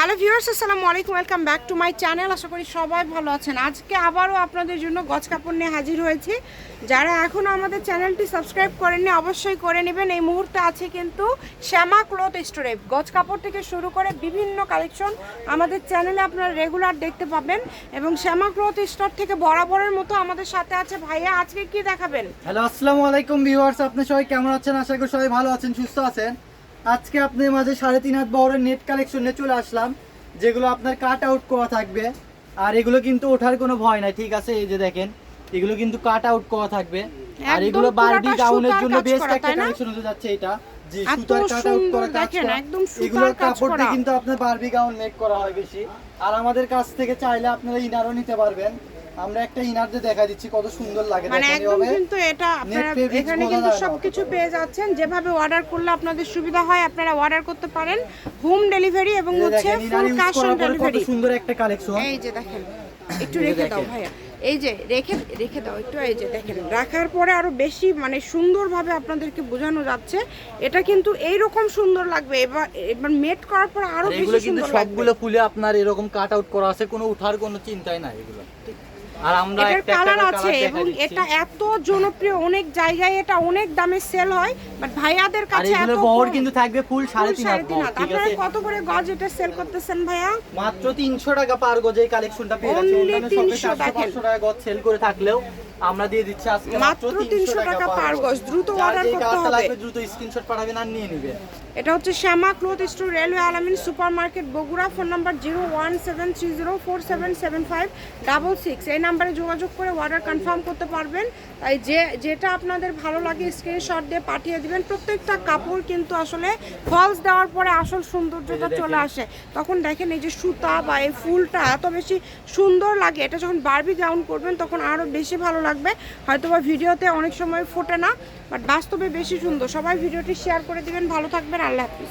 Hello viewers, আসসালামু আলাইকুম। Welcome back to my channel. আশা করি সবাই ভালো আছেন। আজকে আবারও আপনাদের জন্য গজ কাপড় নিয়ে হাজির হয়েছি। যারা এখনও আমাদের চ্যানেলটি সাবস্ক্রাইব করেননি অবশ্যই করে নেবেন। এই মুহূর্তে আছে কিন্তু শ্যামা ক্লথ স্টোরে গজ কাপড় থেকে শুরু করে বিভিন্ন কালেকশন আমাদের চ্যানেলে আপনারা রেগুলার দেখতে পাবেন। এবং শ্যামা ক্লথ স্টোর থেকে বরাবরের মতো আমাদের সাথে আছে ভাইয়া। আজকে কি দেখাবেন? হ্যালো, আসসালামু আলাইকুম ভিউয়ার্স, আপনি সবাই কেমন আছেন? আশা করি সবাই ভালো আছেন, সুস্থ আছেন। আজকে আপনাদের মাঝে 3.5 হাত বহরের নেট কালেকশন নিয়ে চলে আসলাম, যেগুলো আপনার কাট আউট করা থাকবে। আর এগুলো কিন্তু ওঠার কোনো ভয় নাই, ঠিক আছে? এই যে দেখেন, এগুলো কিন্তু কাট আউট করা থাকবে। আর এগুলো বারবি গাউনের জন্য বেস্ট একটা কালেকশন হতে যাচ্ছে। এটা যে সুতার কাট আউট করা কাজ করা, এগুলোর কাপড়টা কিন্তু আপনার বারবি গাউন মেক করা হয় বেশি। আর আমাদের কাছ থেকে চাইলে আপনারা ইনারও নিতে পারবেন। আমরা একটা ইনার দিয়ে দেখা দিচ্ছি কত সুন্দর লাগে, মানে একদম কিন্তু এটা আপনারা এখানে কিন্তু সবকিছু পেয়ে যাচ্ছেন। যেভাবে অর্ডার করলে আপনাদের সুবিধা হয় আপনারা অর্ডার করতে পারেন। হোম ডেলিভারি এবং হচ্ছে ফুল ক্যাশ অন ডেলিভারি। কত সুন্দর একটা কালেকশন। এই যে দেখেন, একটু রেখে দাও ভাইয়া, এই যে রেখে দাও একটু। এই যে দেখেন, রাখার পরে আরো বেশি মানে সুন্দরভাবে আপনাদেরকে বোঝানো যাচ্ছে। এটা কিন্তু এইরকম সুন্দর লাগবে। এবার মেট করার পর আরো বেশি সুন্দর লাগবে। সবগুলো ফুলে আপনার এরকম কাট আউট করা আছে, কোনো উঠার কোনো চিন্তাই নাই এগুলো। আর আমরা একটা কালার আছে এবং এটা এত জনপ্রিয়, অনেক জায়গায় এটা অনেক দামে সেল হয়, বাট ভাইয়াদের কাছে এত বহর কিন্তু থাকবে ফুল 3.5 হাত। ঠিক আছে, আপনারা কত করে গজ এটা সেল করতেছেন ভাইয়া? মাত্র 300 টাকা পার গজ এই কালেকশনটা পেয়ে যাচ্ছে। অন্যান্য শপে 400-500 টাকা গজ সেল করে থাকলেও আমরা দিয়ে দিচ্ছি আজকে মাত্র 300 টাকা পার গজ। দ্রুত অর্ডার করতে হবে, দ্রুত স্ক্রিনশট পাঠাবেন আর নিয়ে নেবেন। এটা হচ্ছে শ্যামা ক্লথ স্টোর, রেলওয়ে আলামিন super market, Bogura. Phone number 01730477566। এই নাম্বারে যোগাযোগ করে অর্ডার কনফার্ম করতে পারবেন। তাই যেটা আপনাদের ভালো লাগে স্ক্রিনশট দিয়ে পাঠিয়ে দিবেন। প্রত্যেকটা কাপড় কিন্তু আসলে ফলস দেওয়ার পরে আসল সৌন্দর্যটা চলে আসে। তখন দেখেন এই যে সুতা বা এই ফুলটা এত বেশি সুন্দর লাগে। এটা যখন বারবি গাউন করবেন তখন আরও বেশি ভালো লাগবে। হয়তো বা ভিডিওতে অনেক সময় ফোটে না, বাট বাস্তবে বেশি সুন্দর। সবাই ভিডিওটি শেয়ার করে দিবেন। ভালো থাকবেন, আল্লাহ হাফিজ।